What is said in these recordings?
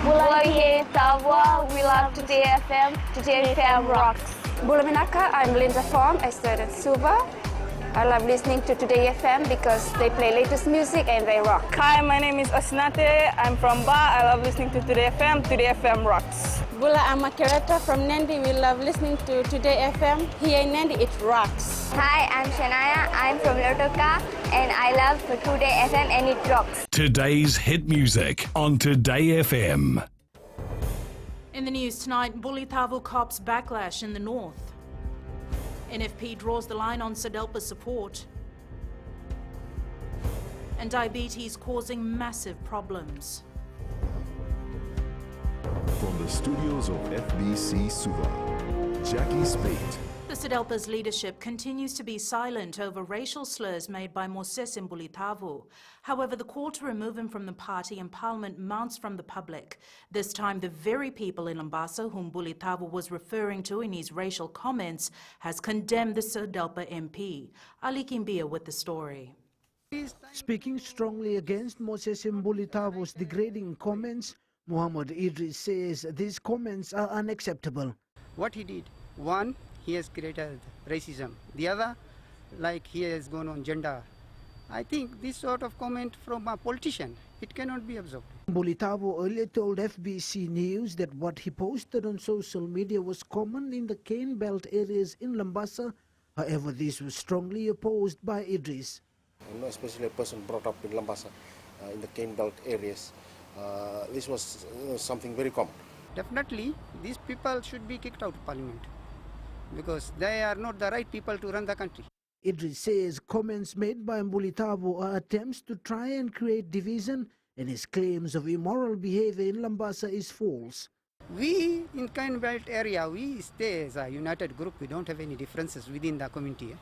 Bulai Tavwa, we love Today FM. Today FM rocks. Bulaminaka, I'm Linda Form, a student Suva. I love listening to Today FM because they play latest music and they rock. Hi, my name is Osnate. I'm from Ba. I love listening to Today FM. Today FM rocks. Bula, I'm a curator from Nandi. We love listening to Today FM. Here in Nandi, it rocks. Hi, I'm Shania. I'm from Lotoka and I love Today FM and it rocks. Today's hit music on Today FM. In the news tonight, Bulithavu cops backlash in the north. NFP draws the line on SADELPA support. And diabetes causing massive problems. From the studios of FBC Suva, Jackie Spate. The SADELPA's leadership continues to be silent over racial slurs made by Moses Bulithavu. However, the call to remove him from the party and parliament mounts from the public. This time, the very people in Lambasa whom Bulithavu was referring to in his racial comments has condemned the SADELPA MP. Ali Kimbia with the story. Speaking strongly against Moses Bulithavu's degrading comments, Muhammad Idris says these comments are unacceptable. What he did, one, he has created racism. The other, like he has gone on gender. I think this sort of comment from a politician, it cannot be absorbed. Bulithavu earlier told FBC News that what he posted on social media was common in the cane belt areas in Lambasa. However, this was strongly opposed by Idris. Especially a person brought up in Lambasa, in the cane belt areas. This was something very common. Definitely, these people should be kicked out of parliament because they are not the right people to run the country. Idris says comments made by Bulithavu are attempts to try and create division, and his claims of immoral behavior in Lambasa is false. We in cane belt area, we stay as a united group. We don't have any differences within the community.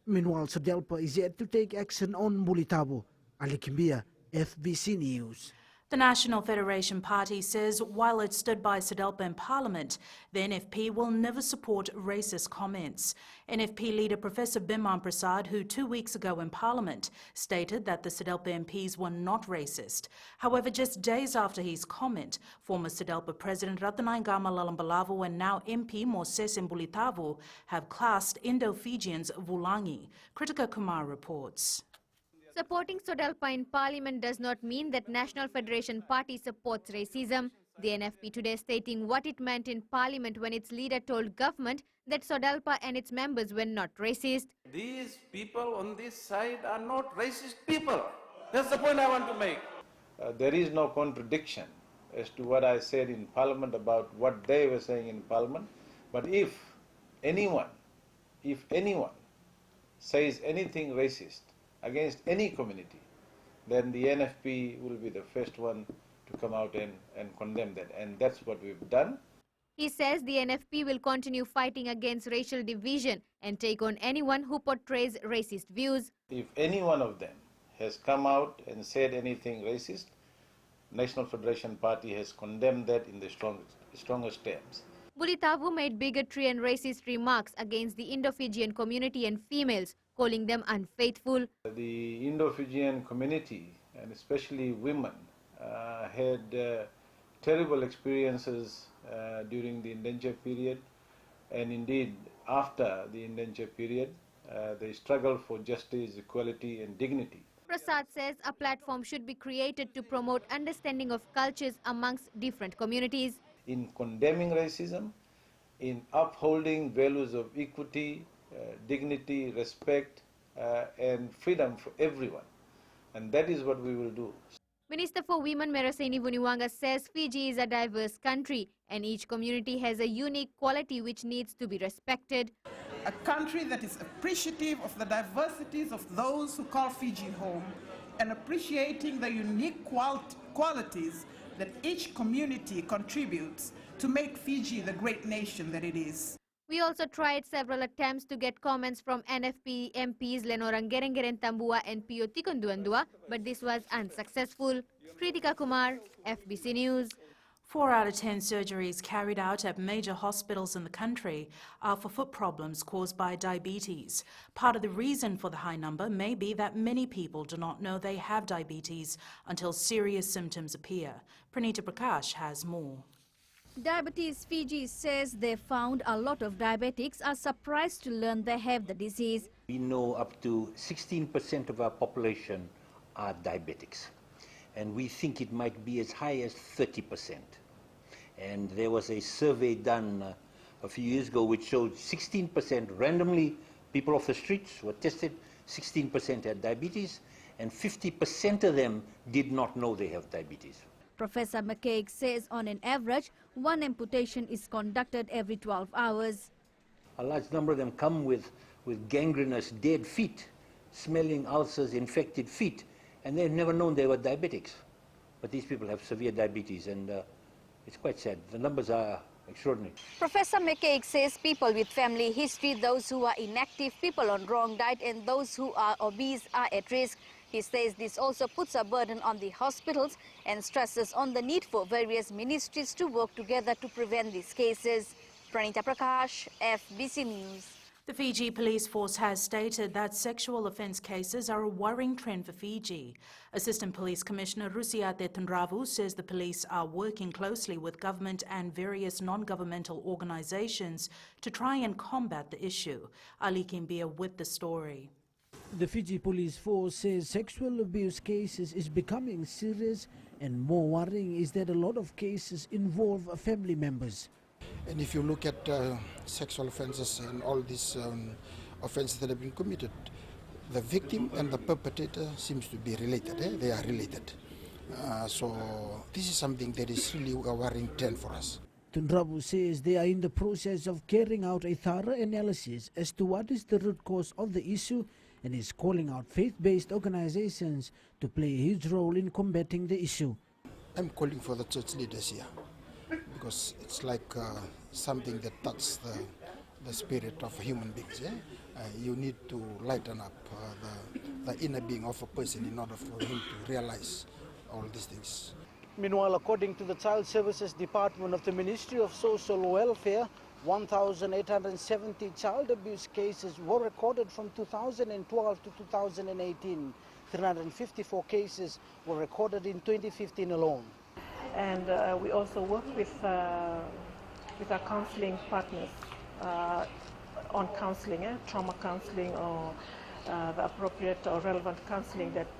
Meanwhile, SADELPA is yet to take action on Bulithavu. Ali Kimbia, FBC News. The National Federation Party says while it stood by SADELPA in Parliament, the NFP will never support racist comments. NFP leader Professor Biman Prasad, who 2 weeks ago in Parliament stated that the SADELPA MPs were not racist. However, just days after his comment, former SADELPA President Ratanaingama Lalambalavu and now MP Moses Bulithavu have classed Indo-Fijians Vulangi. Kritika Kumar reports. Supporting SADELPA in Parliament does not mean that National Federation Party supports racism. The NFP today stating what it meant in Parliament when its leader told government that SADELPA and its members were not racist. These people on this side are not racist people. That's the point I want to make. There is no contradiction as to what I said in Parliament about what they were saying in Parliament. But if anyone says anything racist against any community, then the NFP will be the first one to come out and condemn that. And that's what we've done. He says the NFP will continue fighting against racial division and take on anyone who portrays racist views. If any one of them has come out and said anything racist, National Federation Party has condemned that in the strongest terms. Bulithavu made bigotry and racist remarks against the Indo-Fijian community and females, calling them unfaithful. The Indo-Fijian community, and especially women, had terrible experiences during the indenture period, and indeed after the indenture period. They struggled for justice, equality and dignity. Prasad says a platform should be created to promote understanding of cultures amongst different communities. In condemning racism, in upholding values of equity, dignity, respect and freedom for everyone. And that is what we will do. Minister for Women Meraseni Vuniwanga says Fiji is a diverse country and each community has a unique quality which needs to be respected. A country that is appreciative of the diversities of those who call Fiji home and appreciating the unique qualities that each community contributes to make Fiji the great nation that it is. We also tried several attempts to get comments from NFP MPs Lenorang Gerengeren Tambua and Pio Tikonduandua, but this was unsuccessful. Kritika Kumar, FBC News. 4 out of 10 surgeries carried out at major hospitals in the country are for foot problems caused by diabetes. Part of the reason for the high number may be that many people do not know they have diabetes until serious symptoms appear. Pranita Prakash has more. Diabetes Fiji says they found a lot of diabetics are surprised to learn they have the disease. We know up to 16% of our population are diabetics, and we think it might be as high as 30%. And there was a survey done a few years ago which showed 16% randomly, people off the streets were tested, 16% had diabetes, and 50% of them did not know they have diabetes. Professor McCaig says on an average, 1 amputation is conducted every 12 hours. A large number of them come with gangrenous dead feet, smelling ulcers, infected feet, and they've never known they were diabetics. But these people have severe diabetes, and it's quite sad. The numbers are extraordinary. Professor McCaig says people with family history, those who are inactive, people on wrong diet, and those who are obese are at risk. He says this also puts a burden on the hospitals and stresses on the need for various ministries to work together to prevent these cases. Pranita Prakash, FBC News. The Fiji Police Force has stated that sexual offence cases are a worrying trend for Fiji. Assistant Police Commissioner Rusiate Tunravu says the police are working closely with government and various non-governmental organisations to try and combat the issue. Ali Kimbia with the story. The Fiji Police Force says sexual abuse cases is becoming serious, and more worrying is that a lot of cases involve family members. And if you look at sexual offences and all these offences that have been committed, the victim and the perpetrator seems to be related. They are related. So this is something that is really a worrying trend for us. Tunrabu says they are in the process of carrying out a thorough analysis as to what is the root cause of the issue, and is calling out faith-based organizations to play a huge role in combating the issue. I'm calling for the church leaders here, because it's like something that touches the spirit of human beings. You need to lighten up the inner being of a person in order for him to realize all these things. Meanwhile, according to the Child Services Department of the Ministry of Social Welfare, 1,870 child abuse cases were recorded from 2012 to 2018. 354 cases were recorded in 2015 alone. And we also work with our counseling partners on counseling, trauma counseling, or the appropriate or relevant counseling that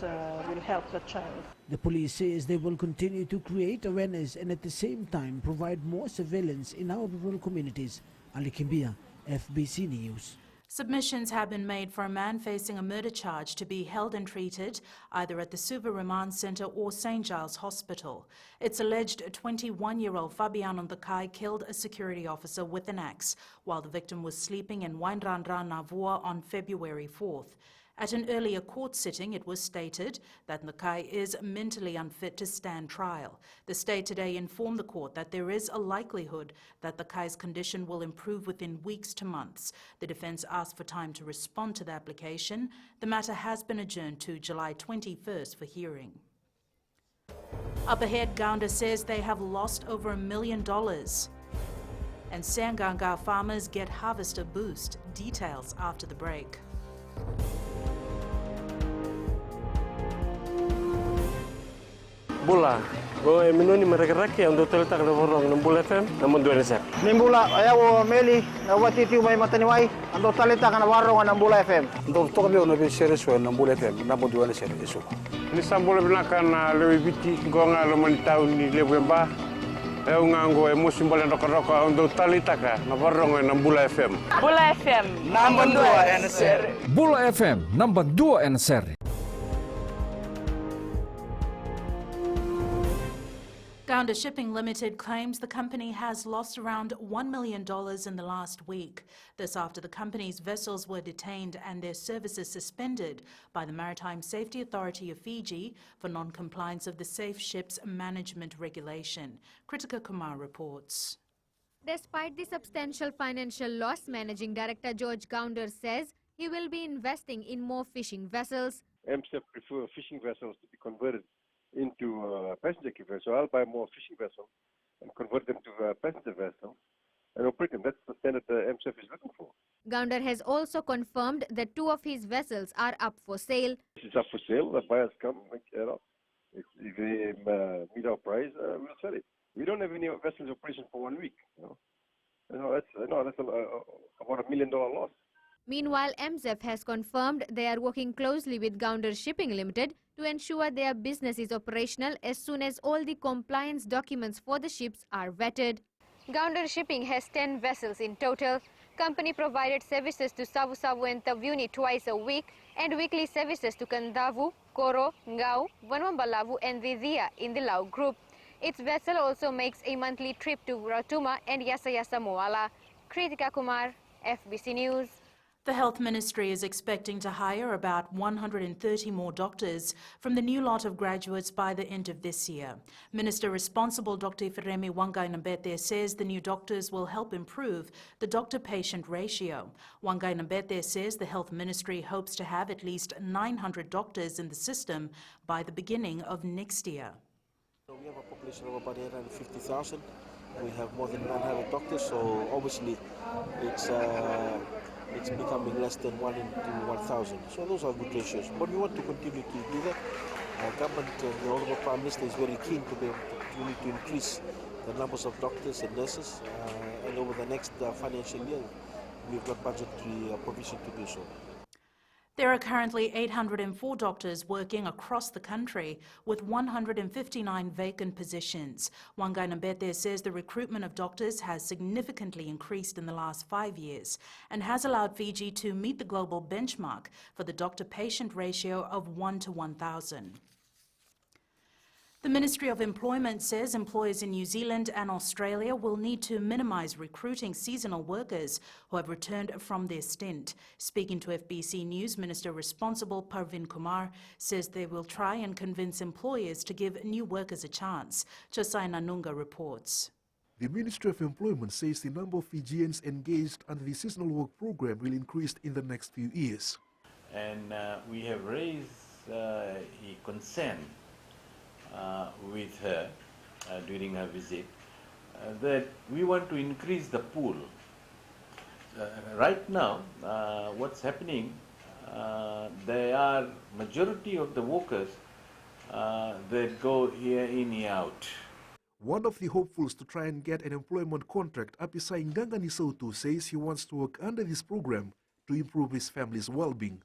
will help the child. The police says they will continue to create awareness and at the same time provide more surveillance in our rural communities. Ali Kimbia, FBC News. Submissions have been made for a man facing a murder charge to be held and treated either at the Suva Remand Centre or St. Giles Hospital. It's alleged 21-year-old Fabiano Ndakai killed a security officer with an axe while the victim was sleeping in Wainranra Navua on February 4th. At an earlier court sitting, it was stated that Ndakai is mentally unfit to stand trial. The state today informed the court that there is a likelihood that Ndakai's condition will improve within weeks to months. The defence asked for time to respond to the application. The matter has been adjourned to July 21st for hearing. Up ahead, Gaunda says they have lost over $1 million. And Sanganga farmers get harvester boost. Details after the break. Bula, go minuni mereka-reki yang total tak ada orang nembula FM, namun dua nesep. Nimbula, ayaw meli, nawati tiyo may mataniway, ang total tak na warong nembula FM. Untuk kami orang lebih serius nembula FM, namun dua nesep isu. Ini sambul benakan lebih biti, gua ngalaman tahun ni lebih bah. Eu nganggo musim bola rokok-rokok untuk tali taka, nawarong nembula FM. Bula FM, number 2 NSR. Bula FM, number 2 NSR. Gaunda Shipping Limited claims the company has lost around $1 million in the last week. This after the company's vessels were detained and their services suspended by the Maritime Safety Authority of Fiji for non-compliance of the Safe Ships Management Regulation. Kritika Kumar reports. Despite the substantial financial loss, Managing Director George Gounder says he will be investing in more fishing vessels. MSF prefer fishing vessels to be converted into passenger carriers, so I'll buy more fishing vessels and convert them to passenger vessels and operate them. That's the standard MSF is looking for. Gounder has also confirmed that 2 of his vessels are up for sale. This is up for sale. The buyers come, if they meet our price, we'll sell it. We don't have any vessels in operation for 1 week. That's about $1 million loss. Meanwhile, MSF has confirmed they are working closely with Gounder Shipping Limited to ensure their business is operational as soon as all the compliance documents for the ships are vetted. Gounder Shipping has 10 vessels in total. Company provided services to Savu-Savu and Taveuni twice a week and weekly services to Kandavu, Koro, Ngau, Vanwambalavu and Vidhia in the Lau group. Its vessel also makes a monthly trip to Ratuma and Yasayasa Moala. Kritika Kumar, FBC News. The Health Ministry is expecting to hire about 130 more doctors from the new lot of graduates by the end of this year. Minister responsible Dr. Ifiremi Wangai-Nambete says the new doctors will help improve the doctor-patient ratio. Wangai-Nambete says the Health Ministry hopes to have at least 900 doctors in the system by the beginning of next year. We have a population of about 850,000. We have more than 900 doctors, so obviously it's becoming less than 1 into 1,000. So those are good ratios. But we want to continue to do that. Our government, the Honourable Prime Minister is very keen to be able to increase the numbers of doctors and nurses. And over the next financial year, we've got budgetary provision to do so. There are currently 804 doctors working across the country with 159 vacant positions. Wangai-Nambete says the recruitment of doctors has significantly increased in the last 5 years and has allowed Fiji to meet the global benchmark for the doctor-patient ratio of 1 to 1,000. The Ministry of Employment says employers in New Zealand and Australia will need to minimise recruiting seasonal workers who have returned from their stint. Speaking to FBC News, Minister responsible Parvin Kumar says they will try and convince employers to give new workers a chance. Josai Nanunga reports. The Ministry of Employment says the number of Fijians engaged under the seasonal work program will increase in the next few years. And we have raised a concern with her during her visit that we want to increase the pool. Right now, what's happening, there are majority of the workers that go year in, year out. One of the hopefuls to try and get an employment contract, Apisai Ngangani Soto, says he wants to work under this program to improve his family's well-being.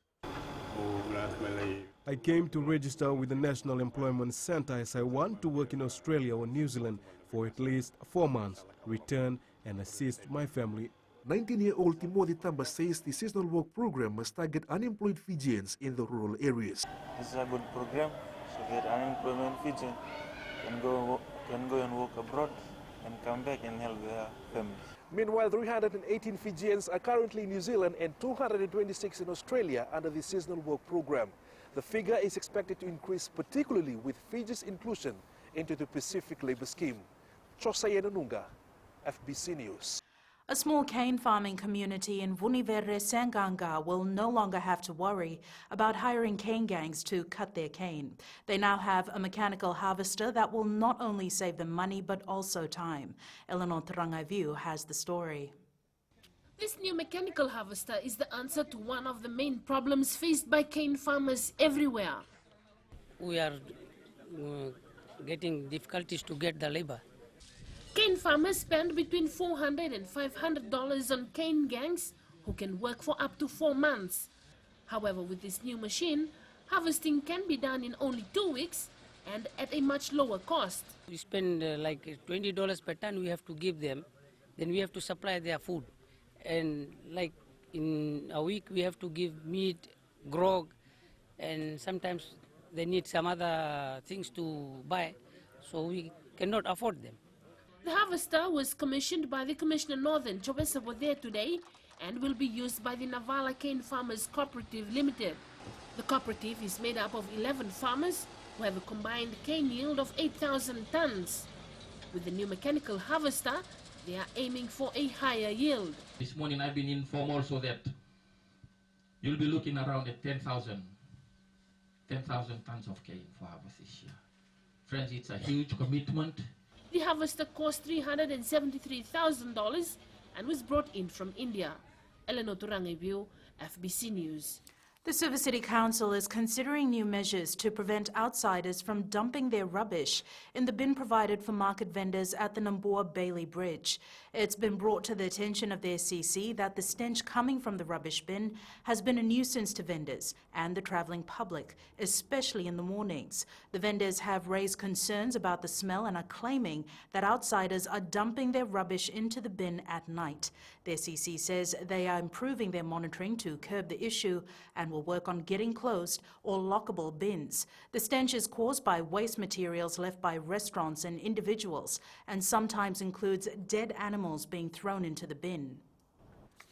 I came to register with the National Employment Centre as I want to work in Australia or New Zealand for at least 4 months, return and assist my family. 19-year-old Timothy Tamba says the seasonal work program must target unemployed Fijians in the rural areas. This is a good program so that unemployed Fijians can go and work abroad and come back and help their families. Meanwhile, 318 Fijians are currently in New Zealand and 226 in Australia under the seasonal work program. The figure is expected to increase, particularly with Fiji's inclusion into the Pacific Labour Scheme. Chosai Nanunga, FBC News. A small cane farming community in Vuniverre Sanganga will no longer have to worry about hiring cane gangs to cut their cane. They now have a mechanical harvester that will not only save them money but also time. Eleanor Tarangaiviu has the story. This new mechanical harvester is the answer to one of the main problems faced by cane farmers everywhere. We are getting difficulties to get the labor. Cane farmers spend between $400 and $500 on cane gangs who can work for up to 4 months. However, with this new machine, harvesting can be done in only 2 weeks and at a much lower cost. We spend like $20 per ton we have to give them, then we have to supply their food. And like in a week we have to give meat, grog, and sometimes they need some other things to buy, so we cannot afford them. The harvester was commissioned by the Commissioner Northern Chobesabode today and will be used by the Navala Cane Farmers Cooperative Limited. The cooperative is made up of 11 farmers who have a combined cane yield of 8,000 tons. With the new mechanical harvester, they are aiming for a higher yield. This morning I've been informed also that you'll be looking around at 10,000 tons of cane for harvest this year. Friends, it's a huge commitment. The The harvester cost $373,000 and was brought in from India. Eleanor Turangebio, FBC News. The Suva City Council is considering new measures to prevent outsiders from dumping their rubbish in the bin provided for market vendors at the Nambour Bailey Bridge. It's been brought to the attention of the SCC that the stench coming from the rubbish bin has been a nuisance to vendors and the travelling public, especially in the mornings. The vendors have raised concerns about the smell and are claiming that outsiders are dumping their rubbish into the bin at night. The SCC says they are improving their monitoring to curb the issue and will work on getting closed or lockable bins. The stench is caused by waste materials left by restaurants and individuals and sometimes includes dead animals being thrown into the bin.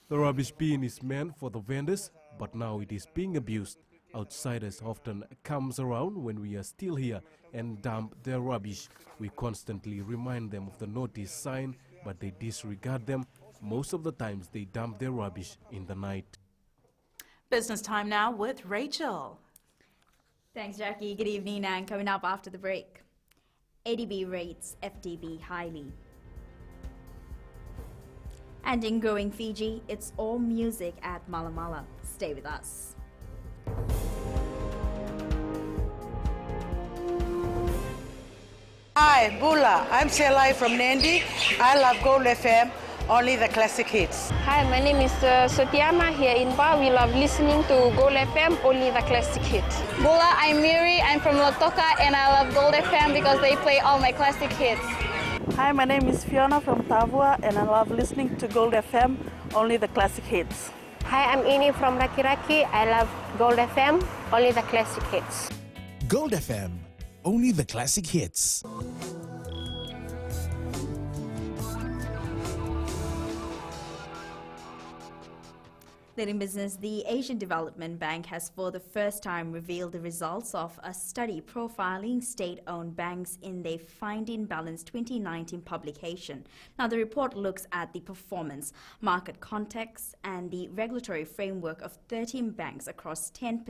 The rubbish bin is meant for the vendors, but now it is being abused. Outsiders often comes around when we are still here and dump their rubbish. We constantly remind them of the notice sign, but they disregard them. Most of the times they dump their rubbish in the night. Business time now with Rachel. Thanks, Jackie. Good evening, and coming up after the break. ADB rates FDB highly. And in growing Fiji, it's all music at Malamala. Stay with us. Hi, Bula. I'm Selai from Nandi. I love Gold FM. Only the classic hits. Hi, my name is Sotiana here in Ba. We love listening to Gold FM, only the classic hits. Bula, I'm Miri. I'm from Lotoka and I love Gold FM because they play all my classic hits. Hi, my name is Fiona from Tavua and I love listening to Gold FM, only the classic hits. Hi, I'm Ini from Rakiraki. I love Gold FM, only the classic hits. Gold FM, only the classic hits. Then in business, the Asian Development Bank has for the first time revealed the results of a study profiling state-owned banks in their Finding Balance 2019 publication. Now, the report looks at the performance, market context, and the regulatory framework of 13 banks across 10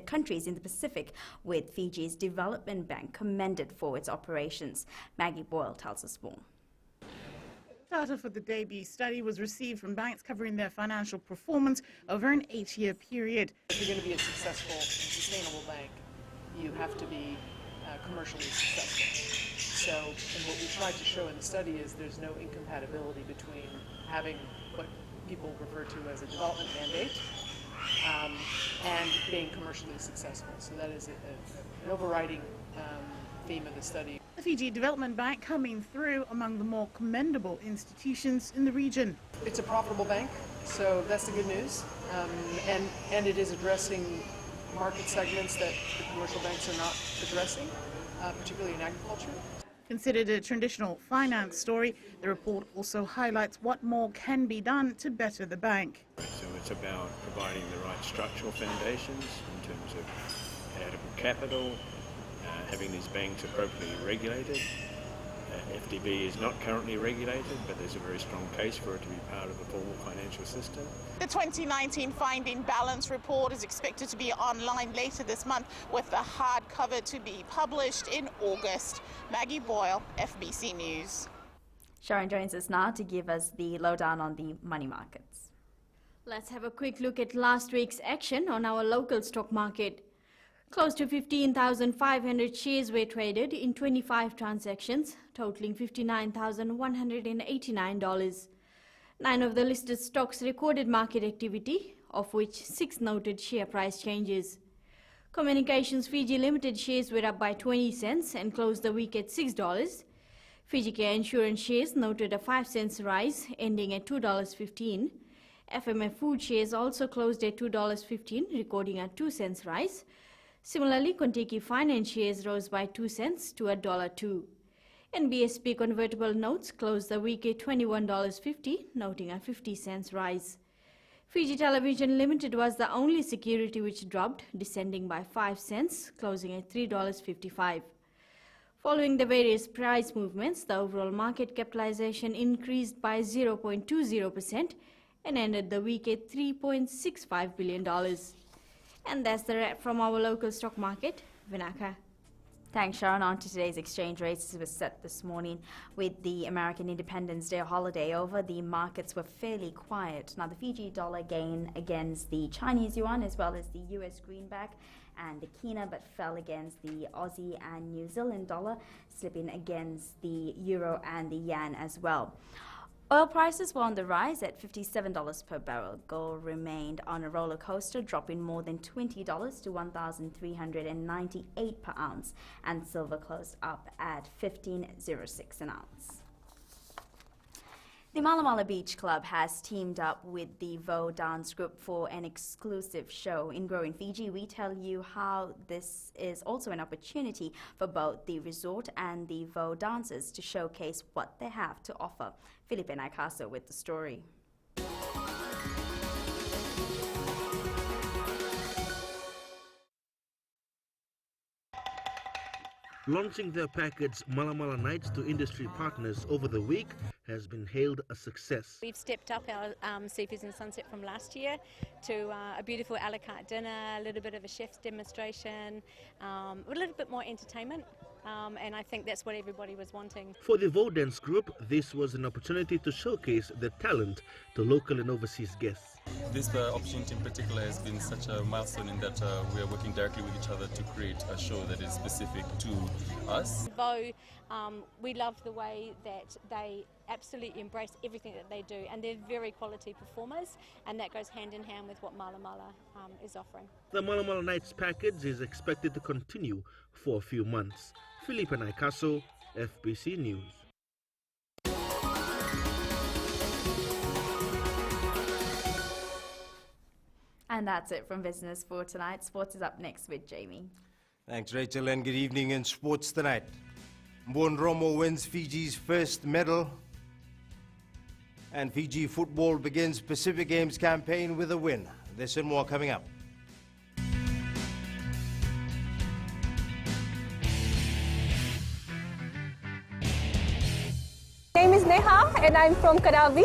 countries in the Pacific, with Fiji's Development Bank commended for its operations. Maggie Boyle tells us more. Data for the debut study was received from banks covering their financial performance over an 8-year period. If you're going to be a successful and sustainable bank, you have to be commercially successful. So, and what we tried to show in the study is there's no incompatibility between having what people refer to as a development mandate and being commercially successful. So that is an overriding theme of the study. The Fiji Development Bank coming through among the more commendable institutions in the region. It's a profitable bank, so that's the good news. And it is addressing market segments that the commercial banks are not addressing, particularly in agriculture. Considered a traditional finance story, the report also highlights what more can be done to better the bank. So it's about providing the right structural foundations in terms of adequate capital, having these banks appropriately regulated. FDB is not currently regulated, but there's a very strong case for it to be part of a formal financial system. The 2019 Finding Balance report is expected to be online later this month, with the hardcover to be published in August. Maggie Boyle, FBC News. Sharon joins us now to give us the lowdown on the money markets. Let's have a quick look at last week's action on our local stock market. Close to 15,500 shares were traded in 25 transactions, totaling $59,189. 9 of the listed stocks recorded market activity, of which 6 noted share price changes. Communications Fiji Limited shares were up by 20 cents and closed the week at $6. Fiji Care Insurance shares noted a 5 cents rise, ending at $2.15. FMF Food shares also closed at $2.15, recording a 2 cents rise. Similarly, Contiki Finance shares rose by 2 cents to $1.02. NBSP convertible notes closed the week at $21.50, noting a 50 cents rise. Fiji Television Limited was the only security which dropped, descending by 5 cents, closing at $3.55. Following the various price movements, the overall market capitalization increased by 0.20% and ended the week at $3.65 billion. And that's the wrap from our local stock market. Vinaka. Thanks, Sharon. On to today's exchange rates was set this morning with the American Independence Day holiday over. The markets were fairly quiet. Now, the Fiji dollar gained against the Chinese yuan as well as the US greenback and the kina, but fell against the Aussie and New Zealand dollar, slipping against the euro and the yen as well. Oil prices were on the rise at $57 per barrel. Gold remained on a roller coaster, dropping more than $20 to $1,398 per ounce, and silver closed up at $15.06 an ounce. The Mala Mala Beach Club has teamed up with the Vo Dance Group for an exclusive show in Growing Fiji. We tell you how this is also an opportunity for both the resort and the Vo dancers to showcase what they have to offer. Felipe Naikaso with the story. Launching their package Mala Mala Nights to industry partners over the week has been hailed a success. We've stepped up our Seafood and Sunset from last year to a beautiful a la carte dinner, a little bit of a chef's demonstration, a little bit more entertainment. And I think that's what everybody was wanting. For the Vo Dance Group, this was an opportunity to showcase their talent to local and overseas guests. This opportunity in particular has been such a milestone in that we are working directly with each other to create a show that is specific to us. Vo, we love the way that they absolutely embrace everything that they do, and they're very quality performers, and that goes hand in hand with what Mala Mala is offering. The Mala Mala Nights package is expected to continue for a few months. Felipe Naikaso, FBC News. And that's it from Business for tonight. Sports is up next with Jamie. Thanks, Rachel, and good evening in sports tonight. Mbonromo wins Fiji's first medal, and Fiji football begins Pacific Games campaign with a win. This and more coming up. My name is Neha and I'm from Kadavi,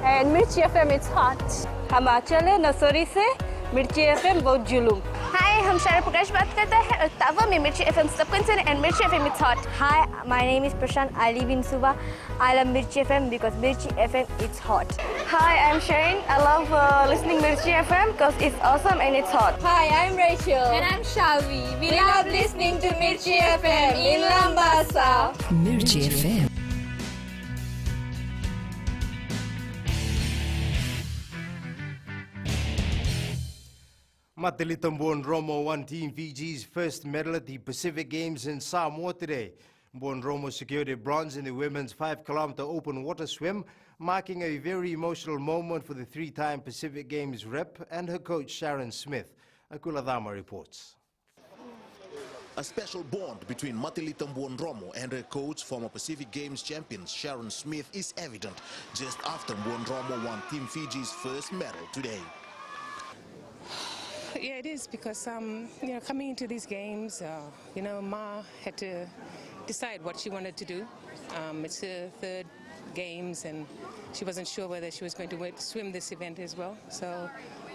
and Mirchi FM it's hot. हम आचल nursery से मिर्ची FM बहुत जुलूम. Hi, हम शारा प्रकाश बात करते हैं और तावा में मिर्ची FM सबकंसन and Mirchi FM it's hot. Hi, my name is Prashant. I live in Suba. I love Mirchi FM because Mirchi FM it's hot. Hi, I'm Shane. I love listening Mirchi FM because it's awesome and it's hot. Hi, I'm Rachel. And I'm Shavi. We love listening to Mirchi FM in Lambasa. Mirchi FM. Matilita Mbonromo won Team Fiji's first medal at the Pacific Games in Samoa today. Mbonromo secured a bronze in the women's 5-kilometer open water swim, marking a very emotional moment for the three-time Pacific Games rep and her coach Sharon Smith. Akula Dama reports. A special bond between Matilita Mbonromo and her coach, former Pacific Games champion Sharon Smith, is evident just after Mbonromo won Team Fiji's first medal today. Yeah, it is because, coming into these games, Ma had to decide what she wanted to do. It's her third games and she wasn't sure whether she was going to swim this event as well. So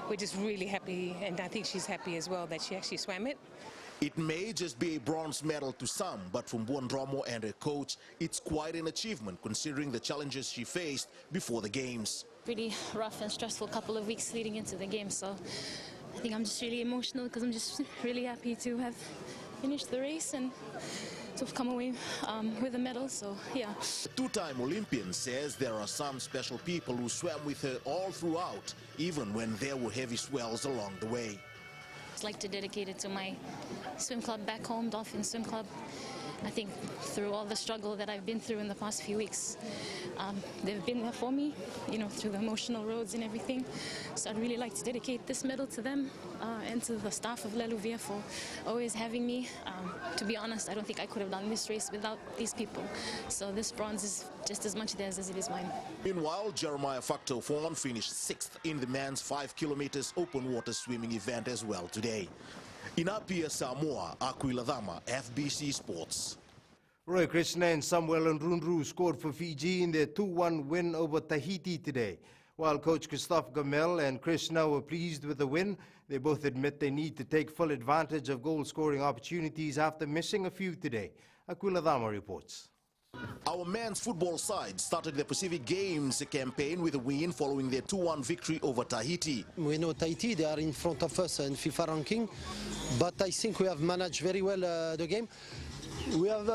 we're just really happy, and I think she's happy as well that she actually swam it. It may just be a bronze medal to some, but from Mbonromo and her coach, it's quite an achievement considering the challenges she faced before the games. Pretty rough and stressful couple of weeks leading into the game, so I think I'm just really emotional because I'm just really happy to have finished the race and to have come away with a medal, so yeah. The two-time Olympian says there are some special people who swam with her all throughout, even when there were heavy swells along the way. I'd like to dedicate it to my swim club back home, Dolphin Swim Club. I think through all the struggle that I've been through in the past few weeks, they've been there for me, through the emotional roads and everything. So I'd really like to dedicate this medal to them and to the staff of La Louvière for always having me. To be honest, I don't think I could have done this race without these people. So this bronze is just as much theirs as it is mine. Meanwhile, Jeremiah Facto Fawn finished 6th in the men's 5 kilometers open water swimming event as well today. In Apia, Samoa, Aquila Dama, FBC Sports. Roy Krishna and Samuel Nrunru scored for Fiji in their 2-1 win over Tahiti today. While coach Christophe Gamel and Krishna were pleased with the win, They both admit they need to take full advantage of goal-scoring opportunities after missing a few today. Aquila Dama reports. Our men's football side started the Pacific Games campaign with a win following their 2-1 victory over Tahiti. We know Tahiti, they are in front of us in FIFA ranking, but I think we have managed very well the game. We have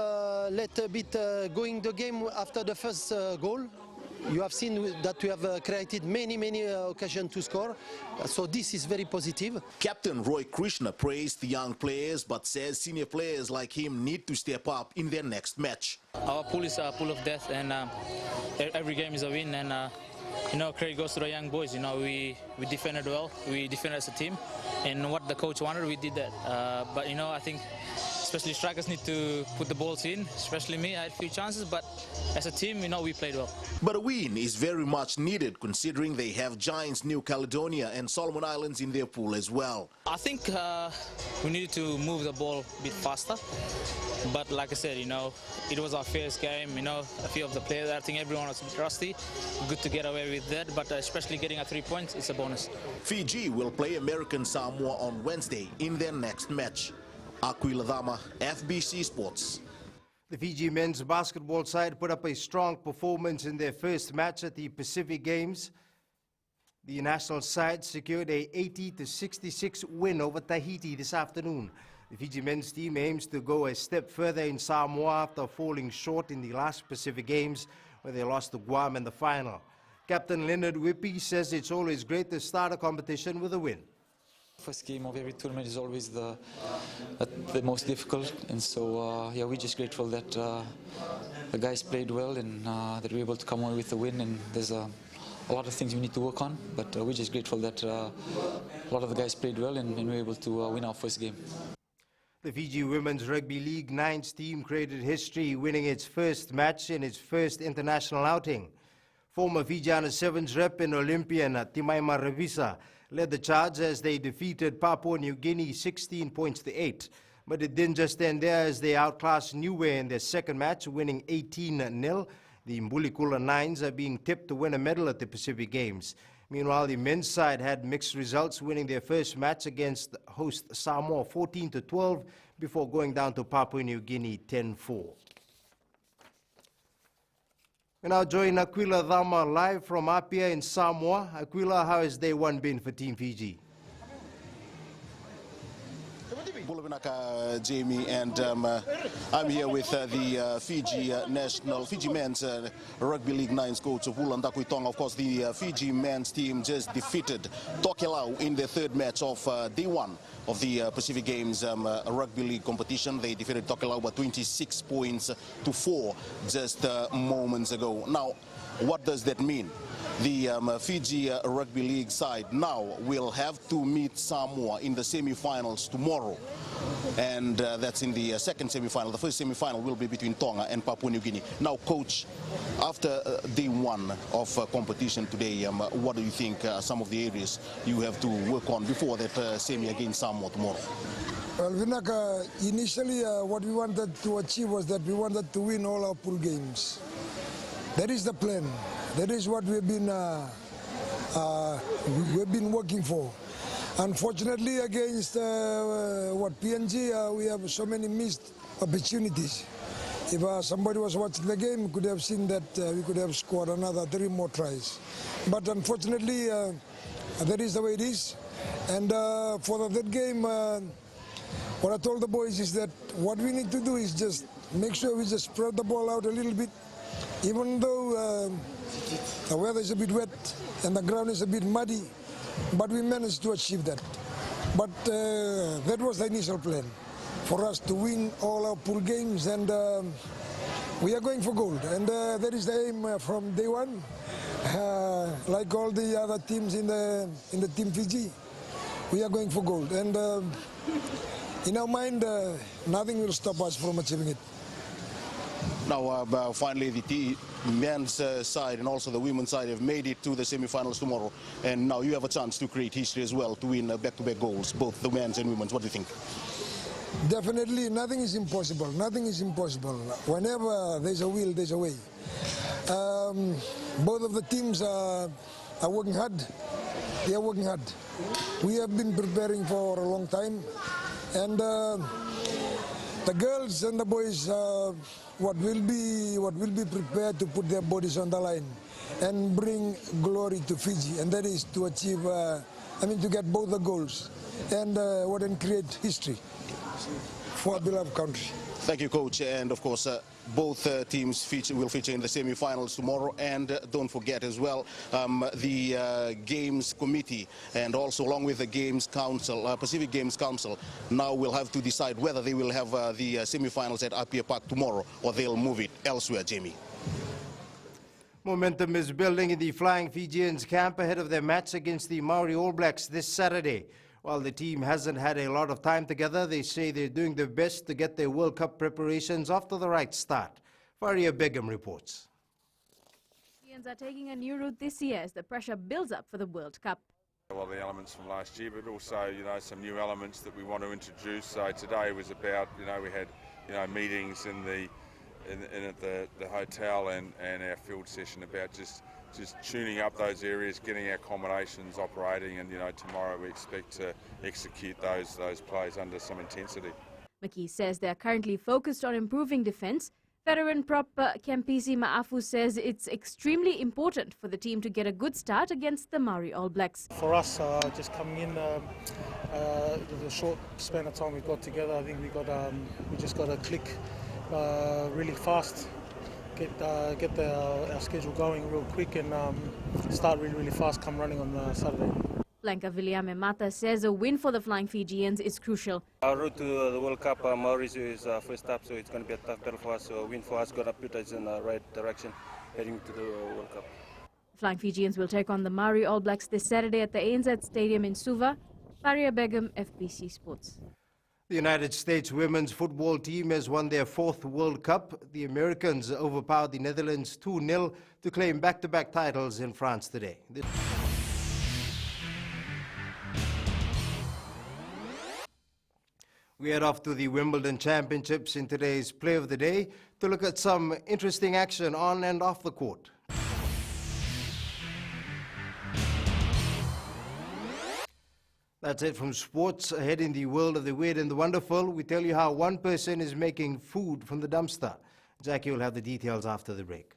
let a bit going the game after the first goal. You have seen that we have created many occasions to score, so this is very positive. Captain Roy Krishna praised the young players but says senior players like him need to step up in their next match. Our pool is a pool of death, and every game is a win, and you know, credit goes to the young boys. You know, we defended well, we defended as a team, and what the coach wanted, we did that. But you know, I think especially strikers need to put the balls in, especially me. I had a few chances, but as a team, you know, we played well. But a win is very much needed considering they have giants New Caledonia and Solomon Islands in their pool as well. I think we needed to move the ball a bit faster, but like I said, you know, it was our first game. You know, a few of the players, I think everyone was a bit rusty. Good to get away with that, but especially getting a 3 points, it's a bonus. Fiji will play American Samoa on Wednesday in their next match. Aquila Dama, FBC Sports. The Fiji men's basketball side put up a strong performance in their first match at the Pacific Games. The national side secured a 80-66 win over Tahiti this afternoon. The Fiji men's team aims to go a step further in Samoa after falling short in the last Pacific Games, where they lost to Guam in the final. Captain Leonard Whippy says it's always great to start a competition with a win. First game of every tournament is always the most difficult, and so yeah, we're just grateful that the guys played well and that we were able to come away with the win. And there's a lot of things we need to work on, but we're just grateful that a lot of the guys played well and we were able to win our first game. The Fiji Women's Rugby League Nines team created history, winning its first match in its first international outing. Former Fiji Under-7s rep and Olympian Timaima Revisa led the charge as they defeated Papua New Guinea 16 points to 8. But it didn't just end there as they outclassed Niue in their second match, winning 18-0. The Mbulikula Nines are being tipped to win a medal at the Pacific Games. Meanwhile, the men's side had mixed results, winning their first match against host Samoa 14-12 before going down to Papua New Guinea 10-4. We now join Aquila Dama live from Apia in Samoa. Aquila, how has day one been for Team Fiji? Jamie, and I'm here with the Fiji men's Rugby League Nines coach Vulan Dakuitong. Of course, the Fiji men's team just defeated Tokelau in their third match of day one of the Pacific Games Rugby League competition. They defeated Tokelau by 26 points to 4 just moments ago. Now, what does that mean? The Fiji Rugby League side now will have to meet Samoa in the semi-finals tomorrow. And that's in the second semi-final. The first semi-final will be between Tonga and Papua New Guinea. Now, coach, after day one of competition today, what do you think some of the areas you have to work on before that semi against Samoa tomorrow? Well, Vinaka, initially what we wanted to achieve was that we wanted to win all our pool games. That is the plan. That is what we've been working for. Unfortunately, against PNG, we have so many missed opportunities. If somebody was watching the game, could have seen that we could have scored another 3 more tries. But unfortunately, that is the way it is. And for that game, what I told the boys is that what we need to do is just make sure we just spread the ball out a little bit. Even though the weather is a bit wet and the ground is a bit muddy, but we managed to achieve that. But that was the initial plan, for us to win all our pool games, and we are going for gold. And that is the aim from day one. Like all the other teams in the Team Fiji, we are going for gold. And in our mind, nothing will stop us from achieving it. Now, finally, the men's side and also the women's side have made it to the semi-finals tomorrow. And now you have a chance to create history as well, to win back-to-back goals, both the men's and women's. What do you think? Definitely, nothing is impossible. Nothing is impossible. Whenever there's a will, there's a way. Both of the teams are working hard. they are working hard. We have been preparing for a long time, and the girls and the boys what will be prepared to put their bodies on the line and bring glory to Fiji, and that is to achieve, to get both the goals and create history for our beloved country. Thank you, Coach. And of course, both teams will feature in the semi-finals tomorrow. And don't forget as well, the Games Committee and also along with the Games Council, Pacific Games Council, now will have to decide whether they will have the semi-finals at Apia Park tomorrow or they'll move it elsewhere, Jamie. Momentum is building in the Flying Fijians camp ahead of their match against the Maori All Blacks this Saturday. While the team hasn't had a lot of time together, they say they're doing their best to get their World Cup preparations off to the right start. Faria Begum reports. Fijians are taking a new route this year as the pressure builds up for the World Cup. Well, the elements from last year, but also, some new elements that we want to introduce. So today was about, we had, meetings at the hotel and our field session about just tuning up those areas, getting our accommodations operating, and tomorrow we expect to execute those plays under some intensity. McKee says they are currently focused on improving defence. Veteran prop Kempisi Ma'afu says it's extremely important for the team to get a good start against the Maori All Blacks. For us, just coming in, the short span of time we've got together, I think we just got to click really fast. Get our schedule going real quick and start really fast come running on Saturday. Blanca Viliame Mata says a win for the Flying Fijians is crucial. Our route to the World Cup, Mauricio is first up, so it's going to be a tough battle for us. So a win for us, got to put us in the right direction heading to the World Cup. Flying Fijians will take on the Maori All Blacks this Saturday at the ANZ Stadium in Suva. Faria Begum, FBC Sports. The United States women's football team has won their 4th World Cup. The Americans overpowered the Netherlands 2-0 to claim back-to-back titles in France today. We head off to the Wimbledon Championships in today's Play of the Day to look at some interesting action on and off the court. That's it from sports. Ahead in the world of the weird and the wonderful, we tell you how one person is making food from the dumpster. Jackie will have the details after the break.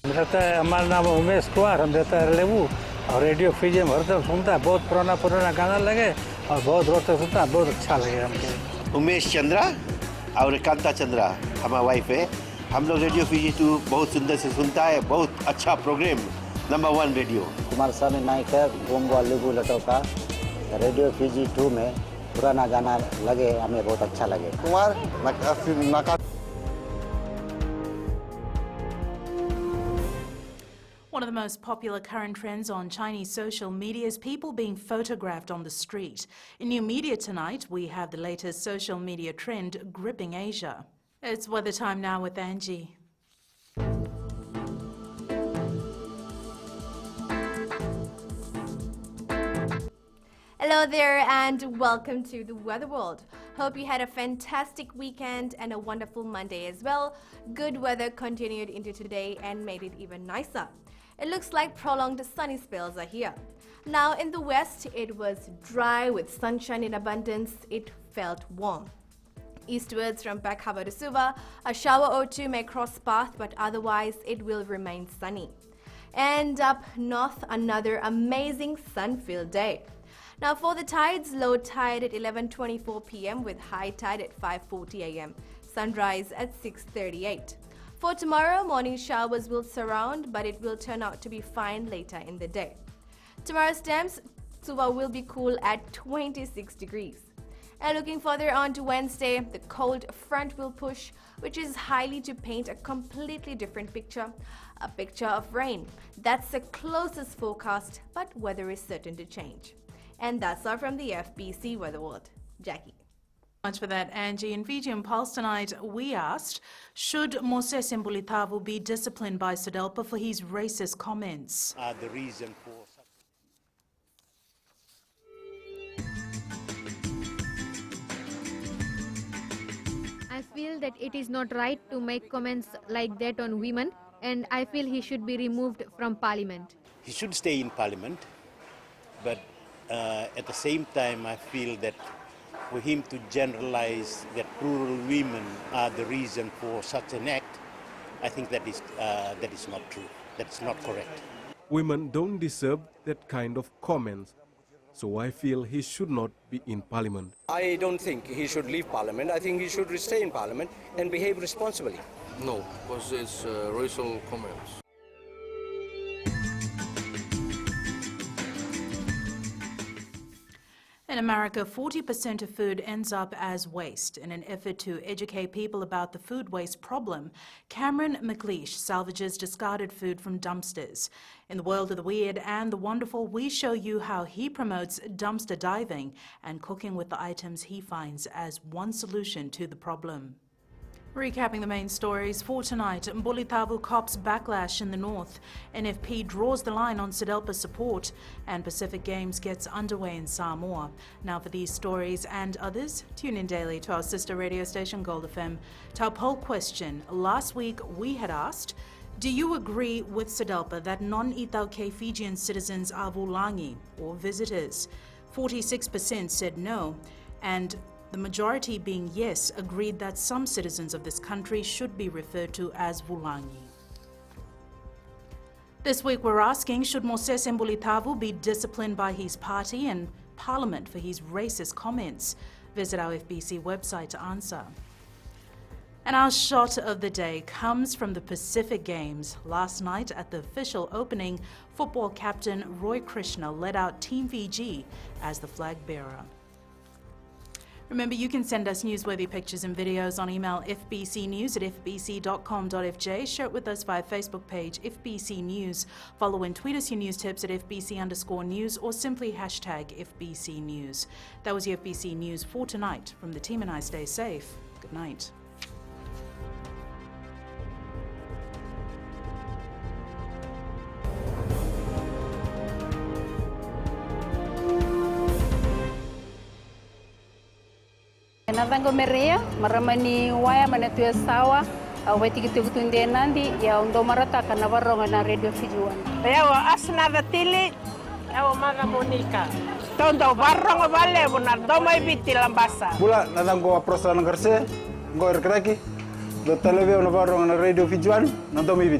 हमारा नाम उमेश कुमार, हम रहता है रेलेवू और radio Fiji में हरदम सुनता है, बहुत पुराना गाना लगे और बहुत रोचक सुनता है, बहुत अच्छा लगे हमको। उमेश चंद्रा और कांता चंद्रा हमारा वाइफ है। हम लोग रेडियो फिजी 2 बहुत सुंदर से सुनता है, बहुत अच्छा प्रोग्राम, नंबर 1 रेडियो। कुमार स्वामी नायक है, गोंगवा लेबू लटोका, रेडियो फिजी 2 में पुराना गाना लगे, हमें बहुत अच्छा लगे। Kumar One of the most popular current trends on Chinese social media is people being photographed on the street. In New Media tonight, we have the latest social media trend gripping Asia. It's weather time now with Angie. Hello there and welcome to the Weather World. Hope you had a fantastic weekend and a wonderful Monday as well. Good weather continued into today and made it even nicer. It looks like prolonged sunny spells are here. Now in the west, it was dry with sunshine in abundance. It felt warm. Eastwards from Bakava to Suva, a shower or two may cross path, but otherwise it will remain sunny. And up north, another amazing sun-filled day. Now for the tides, low tide at 11:24 p.m. with high tide at 5:40 a.m. Sunrise at 6:38. For tomorrow, morning showers will surround, but it will turn out to be fine later in the day. Tomorrow's temps, Suva will be cool at 26 degrees. And looking further on to Wednesday, the cold front will push, which is highly to paint a completely different picture, a picture of rain. That's the closest forecast, but weather is certain to change. And that's all from the FBC Weather World. Jackie. Much for that, Angie. In Fijian Pulse tonight, we asked, should Moses Mbulitavu be disciplined by SODELPA for his racist comments? The reason for... I feel that it is not right to make comments like that on women, and I feel he should be removed from Parliament. He should stay in Parliament, but at the same time I feel that for him to generalize that rural women are the reason for such an act, I think that is not true. That's not correct. Women don't deserve that kind of comments, so I feel he should not be in Parliament. I don't think he should leave Parliament. I think he should stay in Parliament and behave responsibly. No, because it's racial comments. In America, 40% of food ends up as waste. In an effort to educate people about the food waste problem, Cameron McLeish salvages discarded food from dumpsters. In the world of the weird and the wonderful, we show you how he promotes dumpster diving and cooking with the items he finds as one solution to the problem. Recapping the main stories for tonight, Mbulitavu cops backlash in the north, NFP draws the line on SEDELPA support, and Pacific Games gets underway in Samoa. Now for these stories and others, tune in daily to our sister radio station Gold FM. To our poll question, last week we had asked, do you agree with SEDELPA that non-Itauke Fijian citizens are vulangi or visitors? 46% said no, and the majority being yes, agreed that some citizens of this country should be referred to as vulangi. This week we're asking, should Moses Mbulitavu be disciplined by his party and Parliament for his racist comments? Visit our FBC website to answer. And our shot of the day comes from the Pacific Games. Last night at the official opening, football captain Roy Krishna led out Team Fiji as the flag bearer. Remember, you can send us newsworthy pictures and videos on email fbcnews@fbc.com.fj. Share it with us via Facebook page FBC News. Follow and tweet us your news tips at FBC_news or simply hashtag FBC News. That was your FBC News for tonight. From the team and I, stay safe. Good night. Nadango merea maramani waya manatu sawa aweti kitunde nandi ya ndo marata kana baronga na radio Fiji 1 yawa asna datili yawa maga monika tondo baronga vale bona doma ibiti lambasa bula nadango aprosa ngarse ngor kraki do televio na baronga na radio Fiji 1 na doma ibiti